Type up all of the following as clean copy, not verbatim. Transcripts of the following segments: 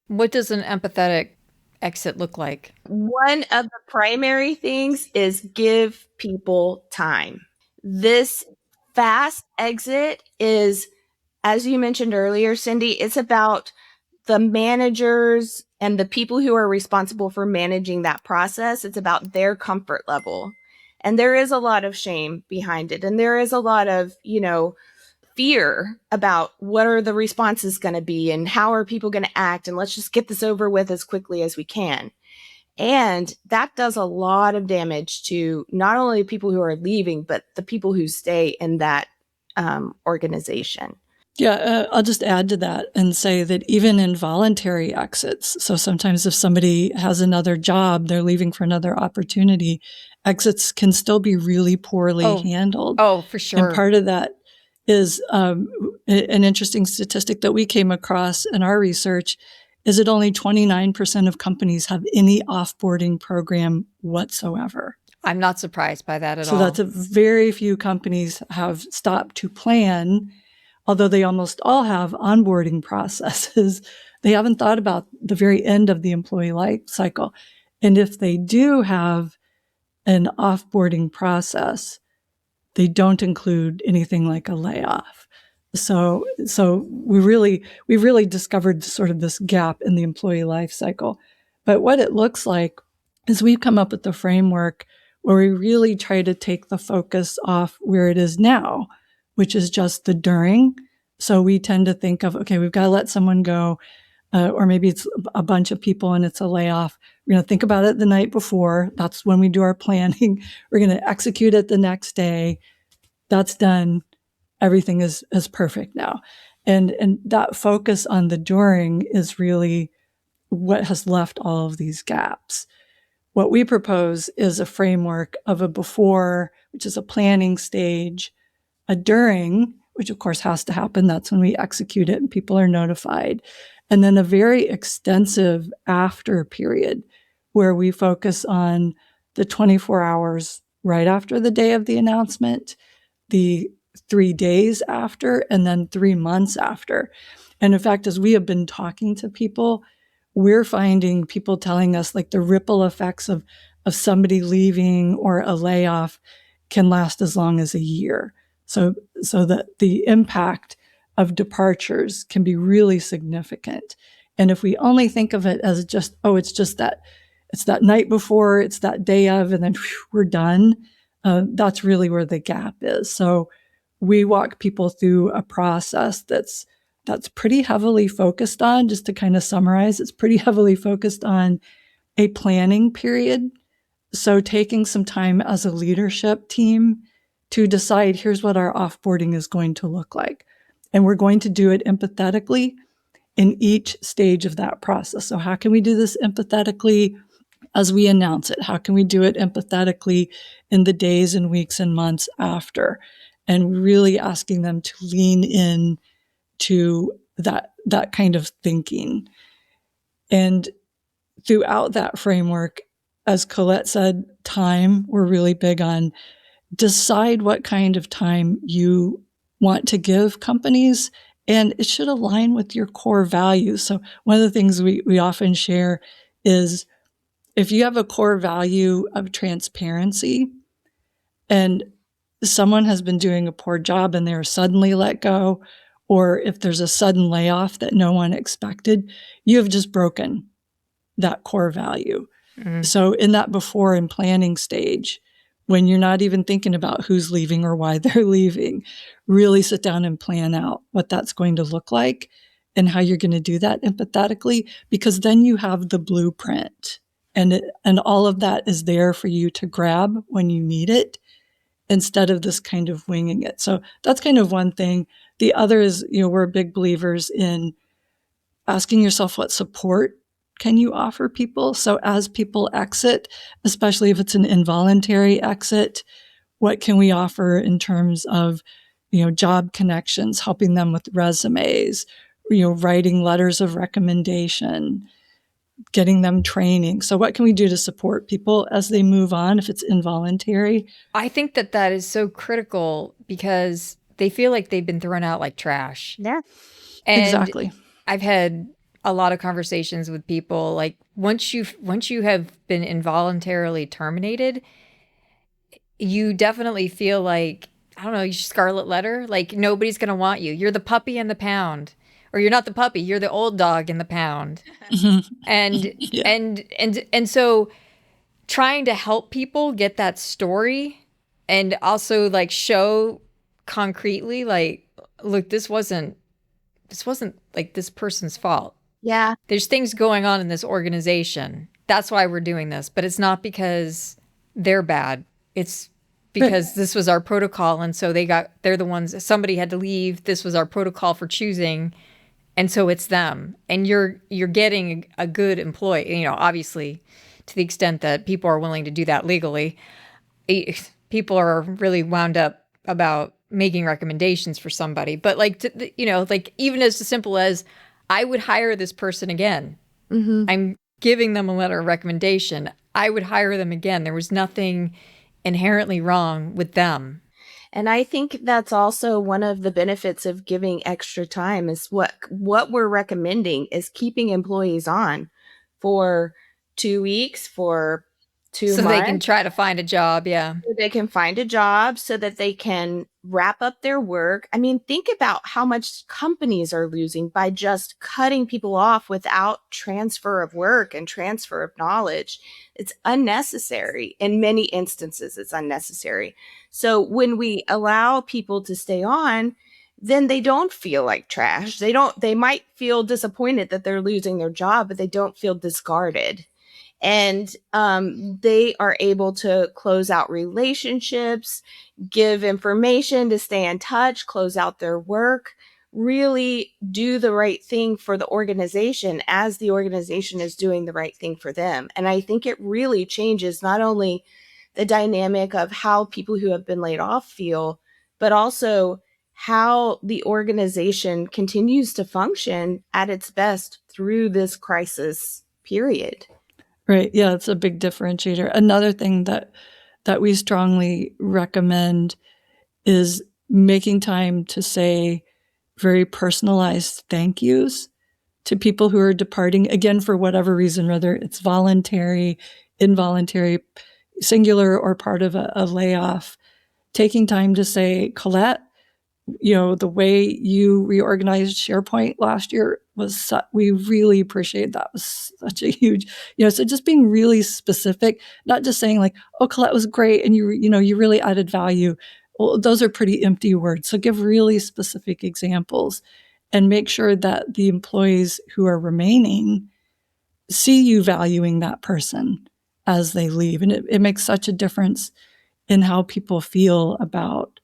What does an empathetic exit look like? One of the primary things is give people time. This fast exit is, as you mentioned earlier, Cindy, it's about the managers and the people who are responsible for managing that process. It's about their comfort level. And there is a lot of shame behind it. And there is a lot of, fear about what are the responses going to be and how are people going to act. And let's just get this over with as quickly as we can. And that does a lot of damage to not only the people who are leaving, but the people who stay in that organization. Yeah, I'll just add to that and say that even in voluntary exits, so sometimes if somebody has another job, they're leaving for another opportunity, exits can still be really poorly handled. Oh, for And sure. part of that is an interesting statistic that we came across in our research is that only 29% of companies have any offboarding program whatsoever. I'm not surprised by that at So all. that's a very few companies have stopped to plan, although they almost all have onboarding processes. They haven't thought about the very end of the employee life cycle. And if they do have an offboarding process, they don't include anything like a layoff. So we really discovered sort of this gap in the employee life cycle. But what it looks like is we've come up with a framework where we really try to take the focus off where it is now, which is just the during. So we tend to think of, okay, we've got to let someone go, or maybe it's a bunch of people and it's a layoff. We're going to think about it the night before. That's when we do our planning. We're going to execute it the next day. That's done. Everything is perfect now. And that focus on the during is really what has left all of these gaps. What we propose is a framework of a before, which is a planning stage, a during, which of course has to happen. That's when we execute it and people are notified. And then a very extensive after period where we focus on the 24 hours right after the day of the announcement, the 3 days after, and then 3 months after. And in fact, as we have been talking to people, we're finding people telling us like the ripple effects of somebody leaving or a layoff can last as long as a year. So that the impact of departures can be really significant. And if we only think of it as just, oh, it's that night before, it's that day of, and then whew, we're done, that's really where the gap is. So we walk people through a process that's pretty heavily focused on, just to kind of summarize, it's pretty heavily focused on a planning period. So taking some time as a leadership team to decide here's what our offboarding is going to look like. And we're going to do it empathetically in each stage of that process. So how can we do this empathetically as we announce it? How can we do it empathetically in the days and weeks and months after? And really asking them to lean in to that kind of thinking. And throughout that framework, as Collette said, time, we're really big on decide what kind of time you want to give companies, and it should align with your core values. So one of the things we often share is if you have a core value of transparency and someone has been doing a poor job and they're suddenly let go, or if there's a sudden layoff that no one expected, you have just broken that core value. So in that before and planning stage, when you're not even thinking about who's leaving or why they're leaving, really sit down and plan out what that's going to look like and how you're going to do that empathetically, because then you have the blueprint and all of that is there for you to grab when you need it instead of this kind of winging it. So that's kind of one thing. The other is, we're big believers in asking yourself what support can you offer people? So as people exit, especially if it's an involuntary exit, what can we offer in terms of, job connections, helping them with resumes, writing letters of recommendation, getting them training. So what can we do to support people as they move on if it's involuntary? I think that is so critical because they feel like they've been thrown out like trash. Yeah. And Exactly. I've had a lot of conversations with people, like once you have been involuntarily terminated, you definitely feel like, I don't know, you scarlet letter, like nobody's going to want you. You're the puppy in the pound. Or you're not the puppy, you're the old dog in the pound. And Yeah. and so trying to help people get that story and also like show concretely like, look, this wasn't like this person's fault. Yeah. There's things going on in this organization. That's why we're doing this, but it's not because they're bad. It's because this was our protocol, and so they're the ones, somebody had to leave. This was our protocol for choosing, and so it's them. And you're getting a good employee, obviously, to the extent that people are willing to do that legally. People are really wound up about making recommendations for somebody, but like, like even as simple as, I would hire this person again. Mm-hmm. I'm giving them a letter of recommendation. I would hire them again. There was nothing inherently wrong with them. And I think that's also one of the benefits of giving extra time is what we're recommending is keeping employees on for 2 weeks, for 2 So months. they can try to find a job. Yeah. So they can find a job, so that they can wrap up their work. I mean, think about how much companies are losing by just cutting people off without transfer of work and transfer of knowledge. It's unnecessary. In many instances, it's unnecessary. So when we allow people to stay on, then they don't feel like trash. They might feel disappointed that they're losing their job, but they don't feel discarded. And they are able to close out relationships, give information to stay in touch, close out their work, really do the right thing for the organization as the organization is doing the right thing for them. And I think it really changes not only the dynamic of how people who have been laid off feel, but also how the organization continues to function at its best through this crisis period. Right. Yeah, it's a big differentiator. Another thing that we strongly recommend is making time to say very personalized thank yous to people who are departing, again, for whatever reason, whether it's voluntary, involuntary, singular, or part of a layoff. Taking time to say, Collette, the way you reorganized SharePoint last year was, we really appreciate that. It was such a huge, so just being really specific, not just saying like, oh, Collette was great and you really added value. Well, those are pretty empty words. So give really specific examples and make sure that the employees who are remaining see you valuing that person as they leave. And it makes such a difference in how people feel about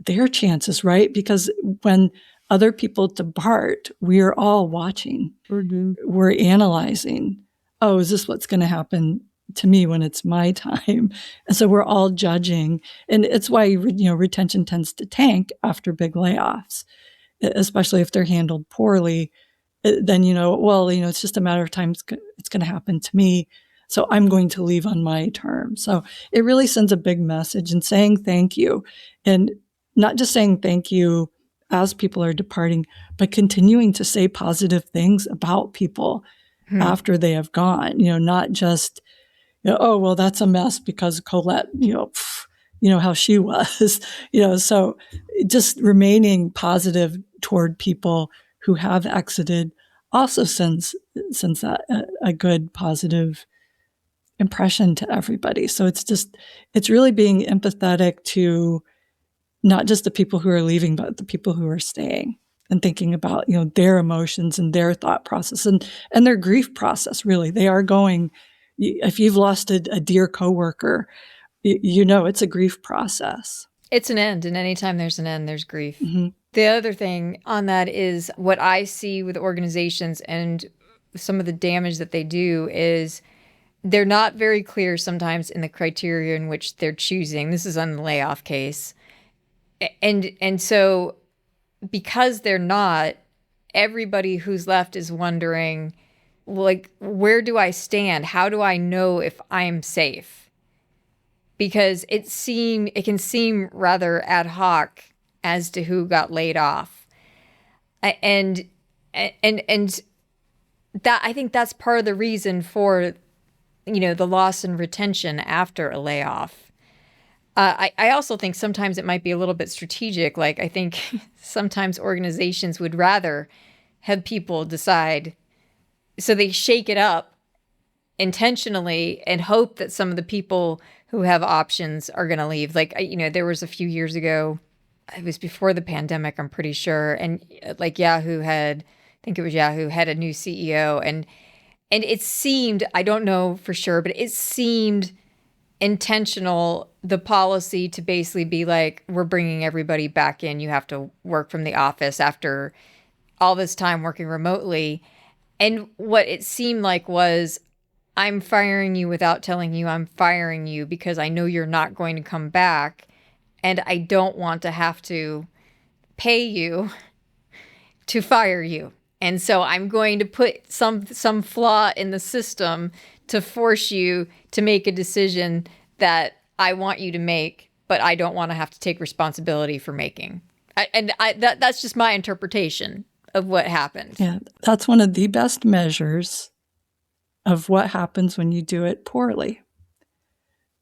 their chances, right? Because when other people depart, we're all watching. Mm-hmm. We're analyzing. Oh, is this what's going to happen to me when it's my time? And so we're all judging. And it's why, retention tends to tank after big layoffs, especially if they're handled poorly. Then, it's just a matter of time. It's going to happen to me. So I'm going to leave on my terms. So it really sends a big message, and saying thank you, and not just saying thank you as people are departing, but continuing to say positive things about people after they have gone, not just, oh, well, that's a mess because Collette, how she was, so just remaining positive toward people who have exited also sends a good positive impression to everybody. So it's really being empathetic to not just the people who are leaving, but the people who are staying, and thinking about, their emotions and their thought process and their grief process. Really, they are going, if you've lost a dear coworker, it's a grief process. It's an end. And anytime there's an end, there's grief. Mm-hmm. The other thing on that is what I see with organizations and some of the damage that they do is they're not very clear sometimes in the criteria in which they're choosing. This is on the layoff case. And so because they're not, everybody who's left is wondering, like, where do I stand? How do I know if I'm safe? Because it can seem rather ad hoc as to who got laid off. And that I think that's part of the reason for, the loss in retention after a layoff. I also think sometimes it might be a little bit strategic. Like, I think sometimes organizations would rather have people decide, so they shake it up intentionally and hope that some of the people who have options are going to leave. Like, there was a few years ago, it was before the pandemic, I'm pretty sure. And like Yahoo had, I think it was Yahoo had a new CEO, and it seemed, I don't know for sure, but it seemed intentional, the policy to basically be like, we're bringing everybody back in. You have to work from the office after all this time working remotely. And what it seemed like was, I'm firing you without telling you I'm firing you because I know you're not going to come back. And I don't want to have to pay you to fire you. And so I'm going to put some flaw in the system to force you to make a decision that I want you to make, but I don't want to have to take responsibility for making. That's just my interpretation of what happened. Yeah, that's one of the best measures of what happens when you do it poorly.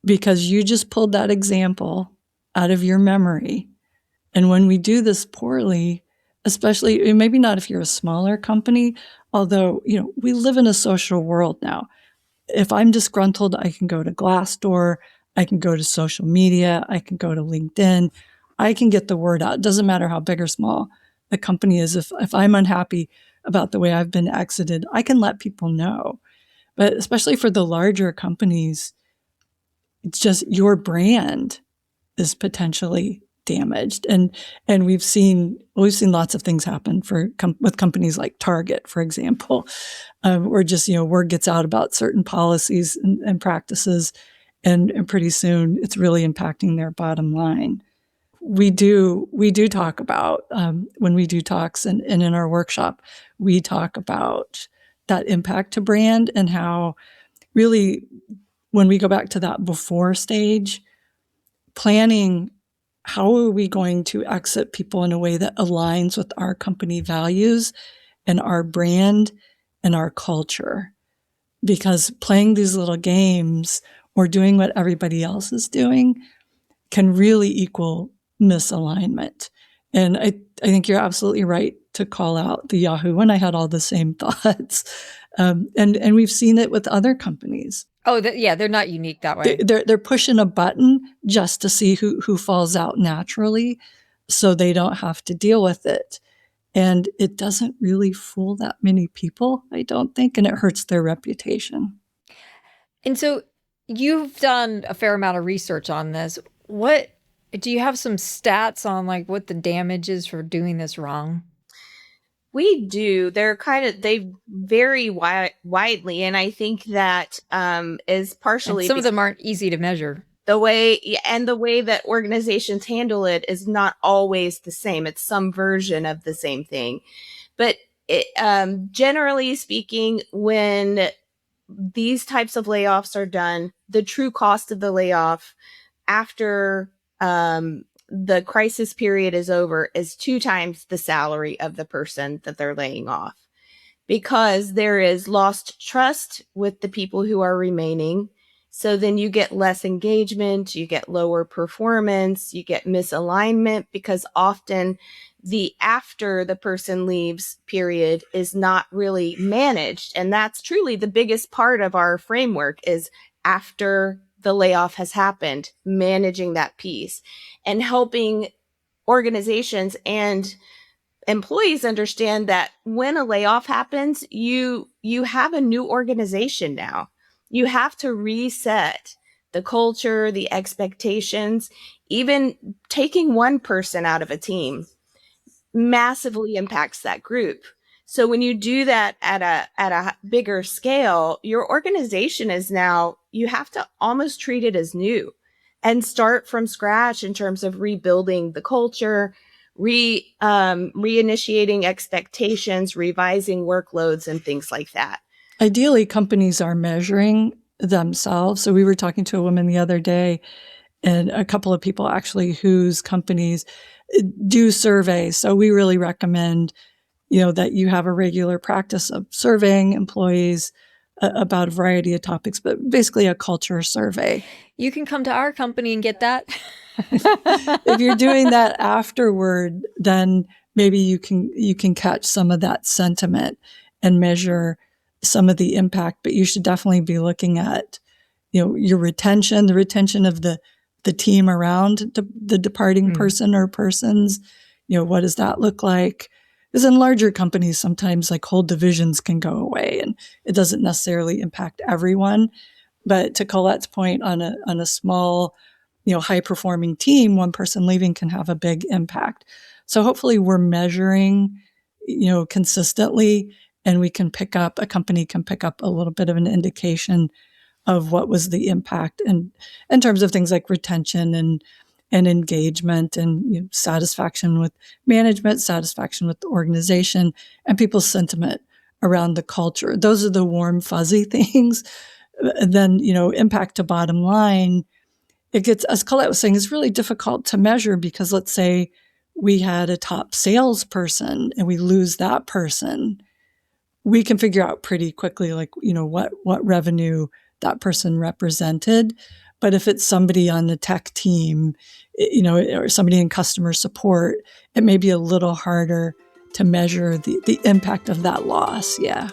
Because you just pulled that example out of your memory. And when we do this poorly, especially, maybe not if you're a smaller company, although, we live in a social world now. If I'm disgruntled, I can go to Glassdoor, I can go to social media, I can go to LinkedIn, I can get the word out. It doesn't matter how big or small the company is. If I'm unhappy about the way I've been exited, I can let people know. But especially for the larger companies, it's just your brand is potentially damaged. And we've seen lots of things happen with companies like Target, for example, where just, word gets out about certain policies and practices, and pretty soon it's really impacting their bottom line. We do talk about, when we do talks and in our workshop, we talk about that impact to brand and how really, when we go back to that before stage, planning, how are we going to exit people in a way that aligns with our company values and our brand and our culture? Because playing these little games or doing what everybody else is doing can really equal misalignment. And I think you're absolutely right to call out the Yahoo one. I had all the same thoughts. And we've seen it with other companies. Oh, they're not unique that way. They're pushing a button just to see who falls out naturally, so they don't have to deal with it. And it doesn't really fool that many people, I don't think, and it hurts their reputation. And so you've done a fair amount of research on this. What do you have some stats on, like, what the damage is for doing this wrong? We do. They vary widely. And I think that is partially, and some of them aren't easy to measure. The way that organizations handle it is not always the same. It's some version of the same thing. But generally speaking, when these types of layoffs are done, the true cost of the layoff after the crisis period is over is 2 times the salary of the person that they're laying off, because there is lost trust with the people who are remaining. So then you get less engagement, you get lower performance, you get misalignment, because often the after the person leaves period is not really managed. And that's truly the biggest part of our framework, is after the layoff has happened, managing that piece and helping organizations and employees understand that when a layoff happens, you have a new organization now. You have to reset the culture, the expectations. Even taking one person out of a team massively impacts that group. So when you do that at a bigger scale, your organization is now, you have to almost treat it as new and start from scratch in terms of rebuilding the culture, reinitiating expectations, revising workloads, and things like that. Ideally, companies are measuring themselves. So we were talking to a woman the other day, and a couple of people actually whose companies do surveys. So we really recommend, that you have a regular practice of surveying employees about a variety of topics, but basically a culture survey. You can come to our company and get that. If you're doing that afterward, then maybe you can catch some of that sentiment and measure some of the impact. But you should definitely be looking at, your retention, the retention of the team around the departing person or persons. What does that look like? Because in larger companies, sometimes like whole divisions can go away, and it doesn't necessarily impact everyone. But to Colette's point, on a small, high performing team, one person leaving can have a big impact. So hopefully we're measuring, consistently, and a company can pick up a little bit of an indication of what was the impact, and in terms of things like retention and engagement and satisfaction with management, satisfaction with the organization, and people's sentiment around the culture. Those are the warm, fuzzy things. And then, impact to bottom line, it gets, as Collette was saying, it's really difficult to measure because let's say we had a top salesperson and we lose that person. We can figure out pretty quickly, like, what revenue that person represented. But if it's somebody on the tech team, or somebody in customer support, it may be a little harder to measure the impact of that loss. Yeah.